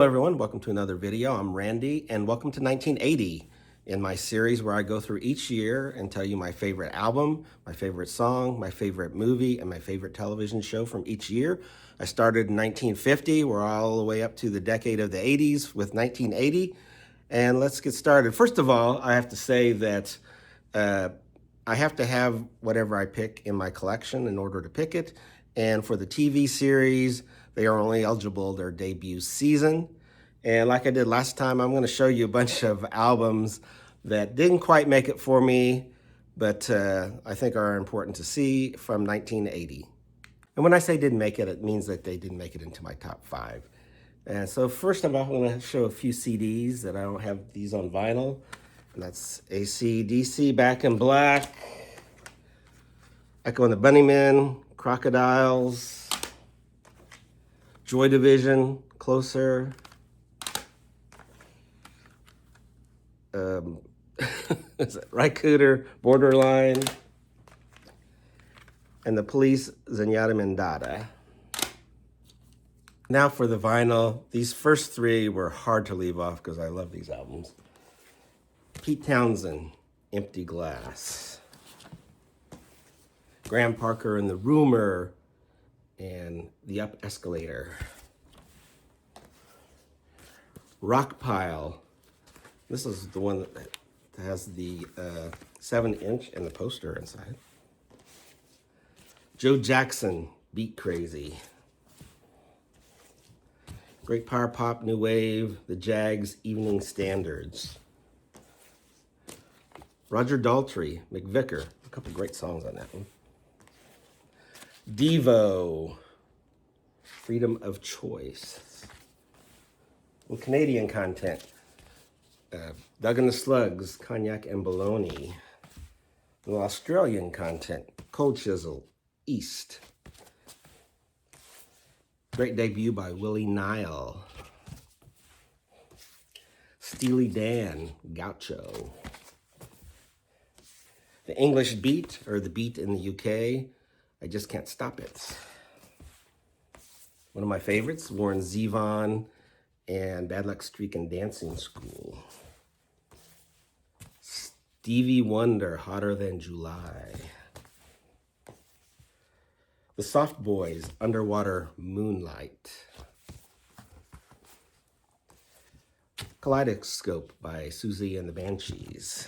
Hello everyone, welcome to another video. I'm Randy and welcome to 1980 in my series where I go through each year and tell you my favorite album, my favorite song, my favorite movie, and my favorite television show from each year. I started in 1950, we're all the way up to the decade of the 80s with 1980. And let's get started. First of all, I have to say that I have to have whatever I pick in my collection in order to pick it. And for the TV series, they are only eligible their debut season. And like I did last time, I'm going to show you a bunch of albums that didn't quite make it for me, but I think are important to see from 1980. And when I say didn't make it, it means that they didn't make it into my top 5. And so first of all, I'm going to show a few CDs that I don't have these on vinyl. And that's AC/DC, Back in Black, Echo and the Bunnymen, Crocodiles, Joy Division, Closer, Ry Cooder, Borderline, and The Police, Zenyatta Mondatta. Now for the vinyl, these first 3 were hard to leave off because I love these albums. Pete Townsend, Empty Glass. Graham Parker and The Rumor, and The Up Escalator. Rockpile. This is the one that has the 7-inch and the poster inside. Joe Jackson, Beat Crazy. Great Power Pop, New Wave, The Jags, Evening Standards. Roger Daltrey, McVicker, a couple great songs on that one. Devo, Freedom of Choice. And Canadian content, Doug and the Slugs, Cognac and Bologna. And Australian content, Cold Chisel, East. Great debut by Willie Nile. Steely Dan, Gaucho. The English Beat, or The Beat in the UK, I Just Can't Stop It. One of my favorites, Warren Zevon and Bad Luck Streak and Dancing School. Stevie Wonder, Hotter Than July. The Soft Boys, Underwater Moonlight. Kaleidoscope by Susie and the Banshees.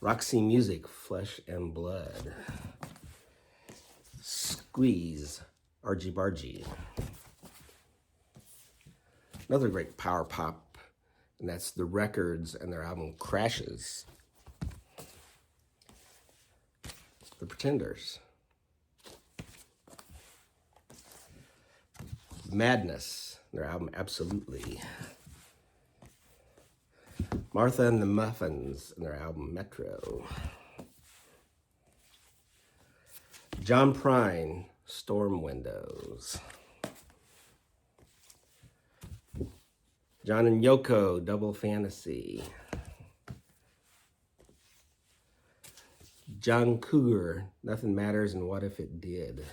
Roxy Music, Flesh and Blood. Squeeze, Argy Bargy. Another great power pop, and that's The Records and their album Crashes. The Pretenders. Madness, their album Absolutely. Martha and the Muffins and their album Metro. John Prine, Storm Windows. John and Yoko, Double Fantasy. John Cougar, Nothing Matters and What If It Did.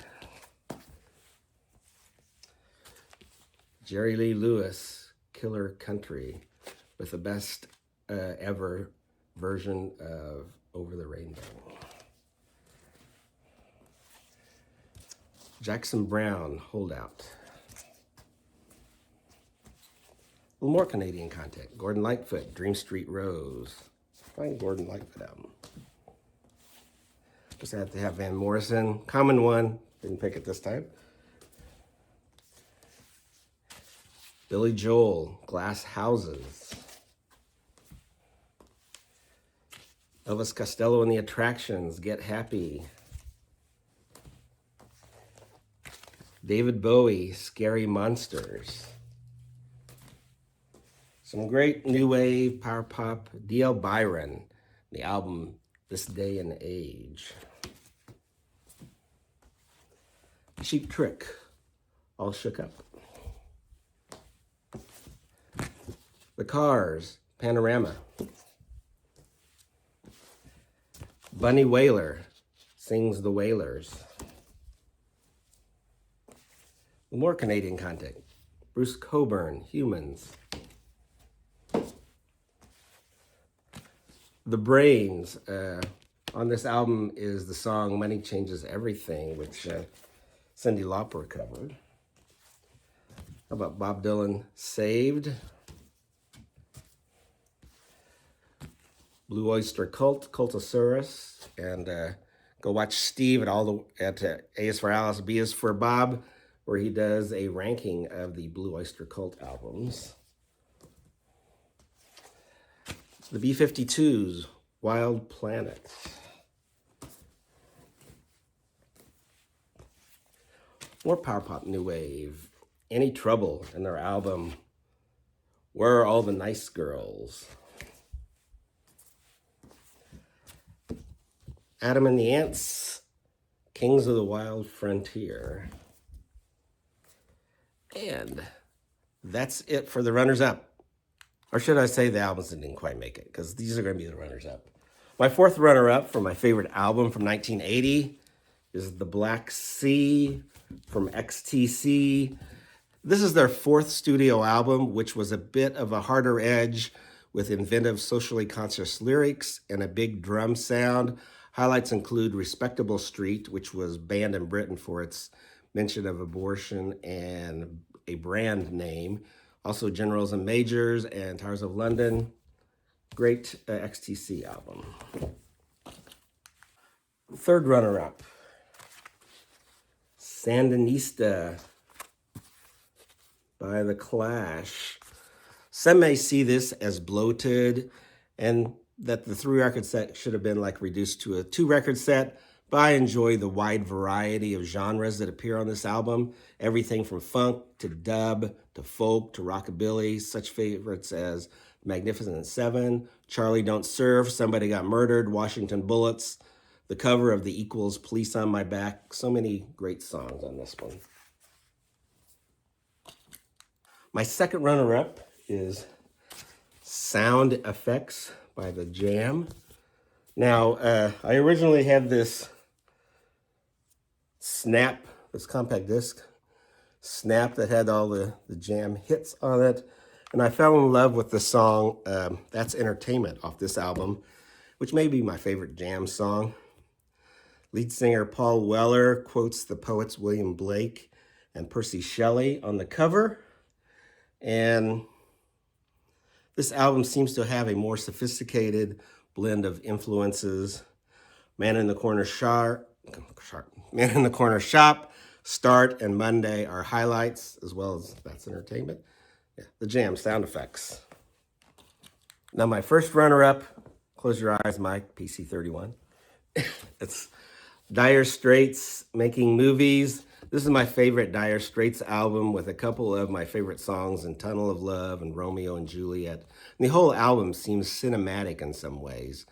Jerry Lee Lewis, Killer Country, with the best ever version of Over the Rainbow. Jackson Browne, Holdout. A little more Canadian content. Gordon Lightfoot, Dream Street Rose. Find Gordon Lightfoot album. Just had to have Van Morrison. Common One, didn't pick it this time. Billy Joel, Glass Houses. Elvis Costello and the Attractions, Get Happy. David Bowie, Scary Monsters. Some great new wave, power pop, D.L. Byron, the album This Day and Age. Cheap Trick, All Shook Up. The Cars, Panorama. Bunny Wailer, Sings the Wailers. More Canadian content. Bruce Cockburn, Humans. The Brains. On this album is the song Money Changes Everything, which Cyndi Lauper covered. How about Bob Dylan, Saved? Blue Oyster Cult, Cultosaurus, and go watch Steve at A is for Alice, B is for Bob, where he does a ranking of the Blue Oyster Cult albums. The B-52s, Wild Planet. More power pop new wave. Any Trouble in their album, Where Are All the Nice Girls? Adam and the Ants, Kings of the Wild Frontier. And that's it for the runners-up. Or should I say the albums that didn't quite make it, because these are going to be the runners-up. My fourth runner-up for my favorite album from 1980 is The Black Sea from XTC. This is their fourth studio album, which was a bit of a harder edge with inventive, socially conscious lyrics and a big drum sound. Highlights include Respectable Street, which was banned in Britain for its mention of abortion and a brand name. Also Generals and Majors and Towers of London. Great XTC album. Third runner-up, Sandinista by The Clash. Some may see this as bloated and that the 3-record set should have been reduced to a 2-record set, but I enjoy the wide variety of genres that appear on this album. Everything from funk to dub to folk to rockabilly, such favorites as Magnificent Seven, Charlie Don't Serve, Somebody Got Murdered, Washington Bullets, the cover of The Equals, Police on My Back. So many great songs on this one. My second runner-up is Sound Effects by The Jam. Now, I originally had this Snap, this compact disc, Snap, that had all the Jam hits on it. And I fell in love with the song That's Entertainment off this album, which may be my favorite Jam song. Lead singer Paul Weller quotes the poets William Blake and Percy Shelley on the cover. And this album seems to have a more sophisticated blend of influences. Man in the Corner Shop, Start, and Monday are highlights, as well as That's Entertainment. Yeah, The Jam, Sound Effects. Now my first runner-up, close your eyes, Mike, PC31. It's Dire Straits, Making Movies. This is my favorite Dire Straits album with a couple of my favorite songs in Tunnel of Love and Romeo and Juliet. And the whole album seems cinematic in some ways.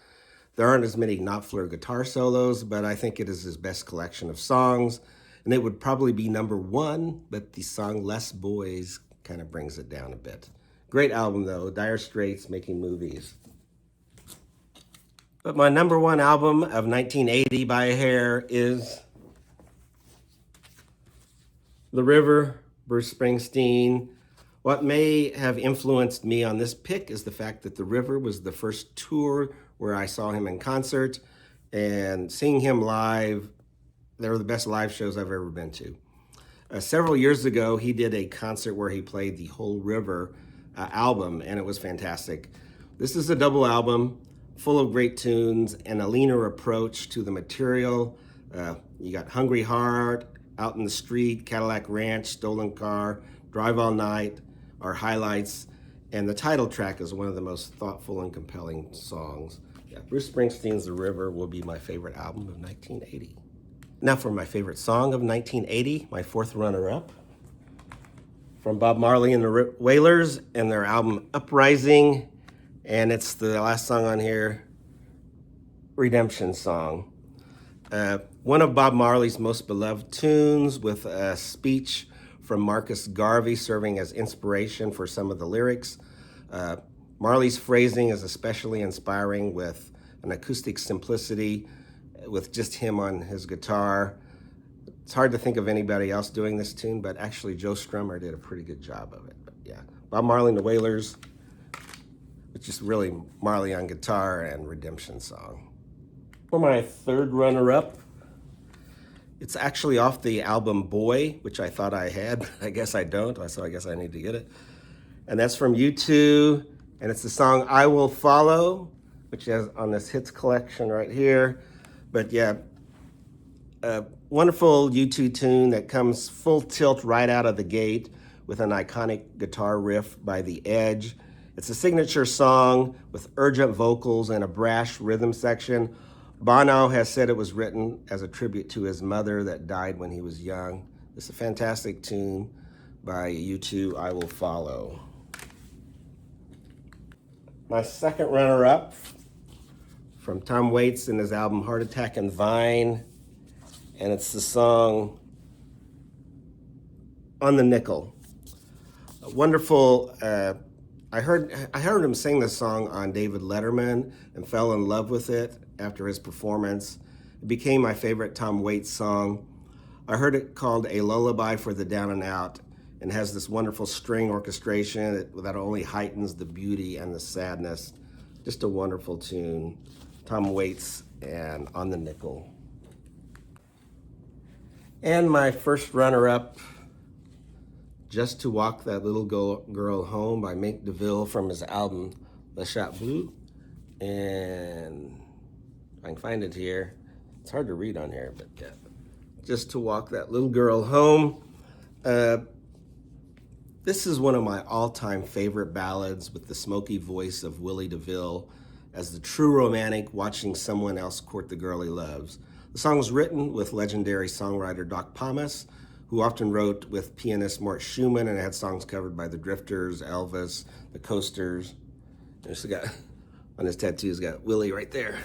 There aren't as many Knopfler guitar solos, but I think it is his best collection of songs. And it would probably be number 1, but the song Less Boys kind of brings it down a bit. Great album though, Dire Straits, Making Movies. But my number 1 album of 1980 by a hair is The River, Bruce Springsteen. What may have influenced me on this pick is the fact that The River was the first tour where I saw him in concert, and seeing him live, they were the best live shows I've ever been to. Several years ago, he did a concert where he played the whole River album, and it was fantastic. This is a double album full of great tunes and a leaner approach to the material. You got Hungry Heart, Out in the Street, Cadillac Ranch, Stolen Car, Drive All Night are highlights, and the title track is one of the most thoughtful and compelling songs. Yeah, Bruce Springsteen's The River will be my favorite album of 1980. Now for my favorite song of 1980, my fourth runner-up, from Bob Marley and the Wailers and their album Uprising, and it's the last song on here, Redemption Song. One of Bob Marley's most beloved tunes, with a speech from Marcus Garvey serving as inspiration for some of the lyrics. Marley's phrasing is especially inspiring, with an acoustic simplicity with just him on his guitar. It's hard to think of anybody else doing this tune, but actually Joe Strummer did a pretty good job of it. But yeah, Bob Marley and the Wailers, which is really Marley on guitar and Redemption Song. For my third runner-up, it's actually off the album Boy, which I thought I had, but I guess I don't, so I guess I need to get it. And that's from U2, and it's the song I Will Follow, which is on this hits collection right here. But yeah, a wonderful U2 tune that comes full tilt right out of the gate with an iconic guitar riff by The Edge. It's a signature song with urgent vocals and a brash rhythm section. Bono has said it was written as a tribute to his mother that died when he was young. It's a fantastic tune by U2, I Will Follow. My second runner-up from Tom Waits in his album Heart Attack and Vine, and it's the song On the Nickel. A wonderful, I heard him sing this song on David Letterman and fell in love with it after his performance. It became my favorite Tom Waits song. I heard it called A Lullaby for the Down and Out, and has this wonderful string orchestration that only heightens the beauty and the sadness. Just a wonderful tune. Tom Waits and On the Nickel. And my first runner-up, Just to Walk That Little Girl Home by Mink DeVille from his album Le Chat Bleu. And if I can find it here, it's hard to read on here, but yeah. Just to Walk That Little Girl Home. This is one of my all-time favorite ballads with the smoky voice of Willie DeVille as the true romantic watching someone else court the girl he loves. The song was written with legendary songwriter Doc Pomus, who often wrote with pianist Mort Schumann and had songs covered by the Drifters, Elvis, the Coasters. There's got, on his tattoo, he's got Willie right there.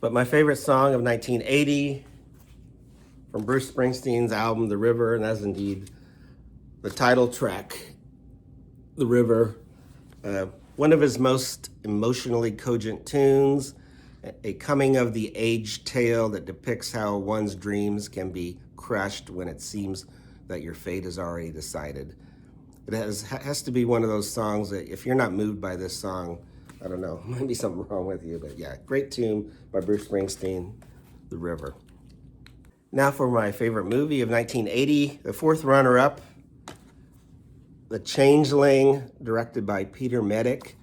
But my favorite song of 1980 from Bruce Springsteen's album, The River, and that's indeed the title track, The River. One of his most emotionally cogent tunes, a coming-of-the-age tale that depicts how one's dreams can be crushed when it seems that your fate is already decided. It has to be one of those songs that if you're not moved by this song, I don't know, might be something wrong with you. But yeah, great tune by Bruce Springsteen, The River. Now for my favorite movie of 1980, the fourth runner-up, The Changeling, directed by Peter Medak.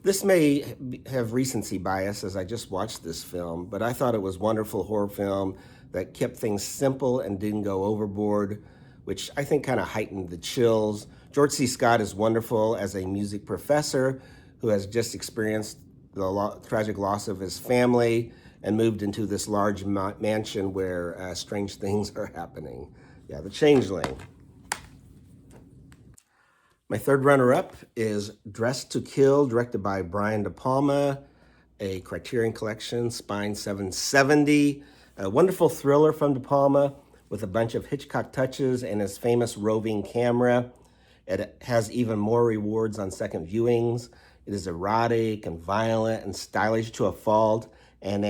This may have recency bias as I just watched this film, but I thought it was a wonderful horror film that kept things simple and didn't go overboard, which I think kind of heightened the chills. George C. Scott is wonderful as a music professor who has just experienced the tragic loss of his family and moved into this large mansion where strange things are happening. Yeah, The Changeling. My third runner-up is Dressed to Kill, directed by Brian De Palma, a Criterion Collection, Spine 770. A wonderful thriller from De Palma with a bunch of Hitchcock touches and his famous roving camera. It has even more rewards on second viewings. It is erotic and violent and stylish to a fault, and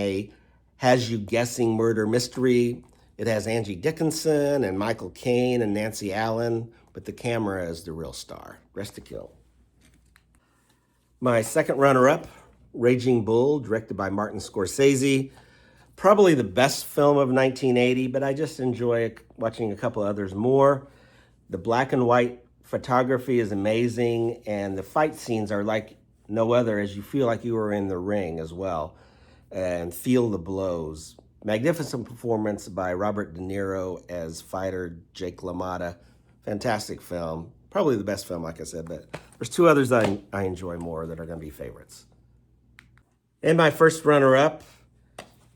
has you guessing murder mystery. It has Angie Dickinson and Michael Caine and Nancy Allen, but the camera is the real star. Dressed to Kill. My second runner-up, Raging Bull, directed by Martin Scorsese. Probably the best film of 1980, but I just enjoy watching a couple others more. The black and white photography is amazing, and the fight scenes are like no other, as you feel like you were in the ring as well, and feel the blows. Magnificent performance by Robert De Niro as fighter Jake LaMotta. Fantastic film. Probably the best film, like I said, but there's two others I enjoy more that are going to be favorites. And my first runner-up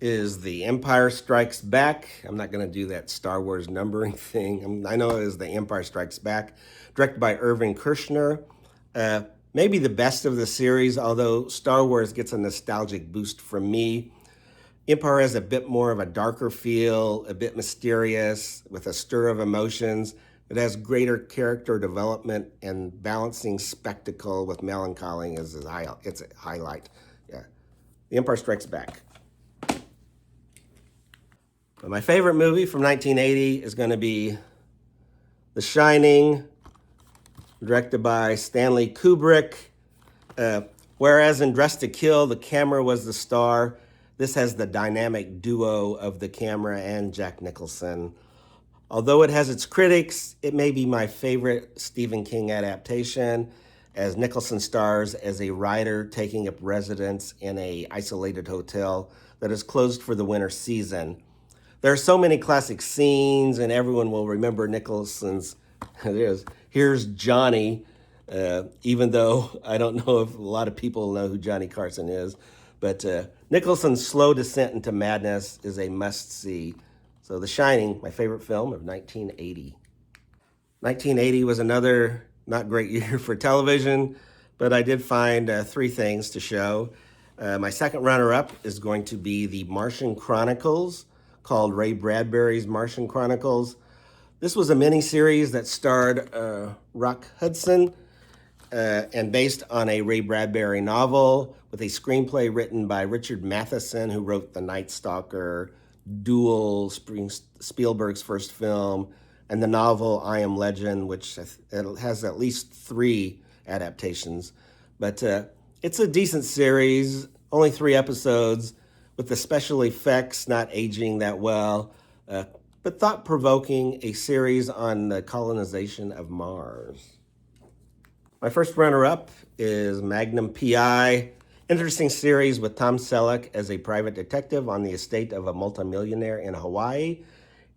is The Empire Strikes Back. I'm not going to do that Star Wars numbering thing. I know it is The Empire Strikes Back, directed by Irving Kershner. Maybe the best of the series, although Star Wars gets a nostalgic boost from me. Empire has a bit more of a darker feel, a bit mysterious, with a stir of emotions. It has greater character development and balancing spectacle with melancholy as its highlight. Yeah, The Empire Strikes Back. But my favorite movie from 1980 is going to be The Shining, directed by Stanley Kubrick. Whereas in Dressed to Kill, the camera was the star, this has the dynamic duo of the camera and Jack Nicholson. Although it has its critics, it may be my favorite Stephen King adaptation, as Nicholson stars as a writer taking up residence in an isolated hotel that is closed for the winter season. There are so many classic scenes, and everyone will remember Nicholson's, here's Johnny, even though I don't know if a lot of people know who Johnny Carson is. But Nicholson's slow descent into madness is a must-see. So The Shining, my favorite film of 1980. 1980 was another not great year for television, but I did find three things to show. My second runner-up is going to be The Martian Chronicles, called Ray Bradbury's Martian Chronicles. This was a miniseries that starred Rock Hudson and based on a Ray Bradbury novel with a screenplay written by Richard Matheson, who wrote The Night Stalker, Duel, Spielberg's first film, and the novel I Am Legend, which has at least 3 adaptations. But it's a decent series, only 3 episodes, with the special effects not aging that well, but thought-provoking, a series on the colonization of Mars. My first runner-up is Magnum P.I., interesting series with Tom Selleck as a private detective on the estate of a multimillionaire in Hawaii.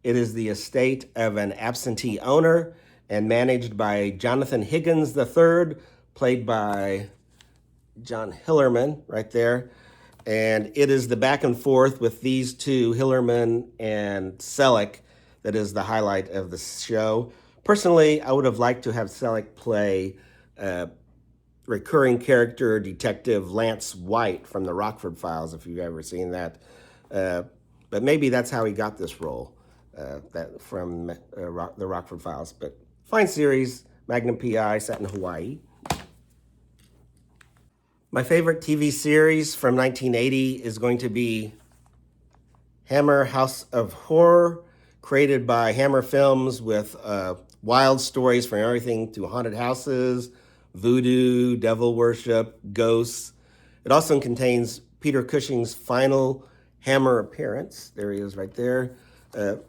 It is the estate of an absentee owner and managed by Jonathan Higgins III, played by John Hillerman right there. And it is the back and forth with these two, Hillerman and Selleck, that is the highlight of the show. Personally, I would have liked to have Selleck play recurring character detective Lance White from the Rockford Files, if you've ever seen that. But maybe that's how he got this role, that from the Rockford Files. But fine series, Magnum P.I., set in Hawaii. My favorite TV series from 1980 is going to be Hammer House of Horror, created by Hammer Films, with wild stories from everything to haunted houses, voodoo, devil worship, ghosts. It also contains Peter Cushing's final Hammer appearance. There he is right there. It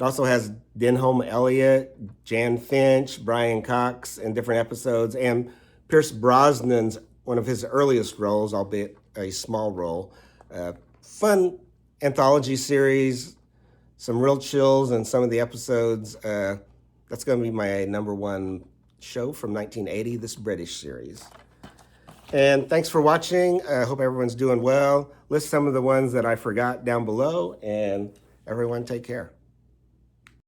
also has Denholm Elliott, Jan Finch, Brian Cox in different episodes, and Pierce Brosnan's one of his earliest roles, albeit a small role. Fun anthology series, some real chills in some of the episodes. That's going to be my number 1 show from 1980, this British series. And thanks for watching. I hope everyone's doing well. List some of the ones that I forgot down below, and everyone take care.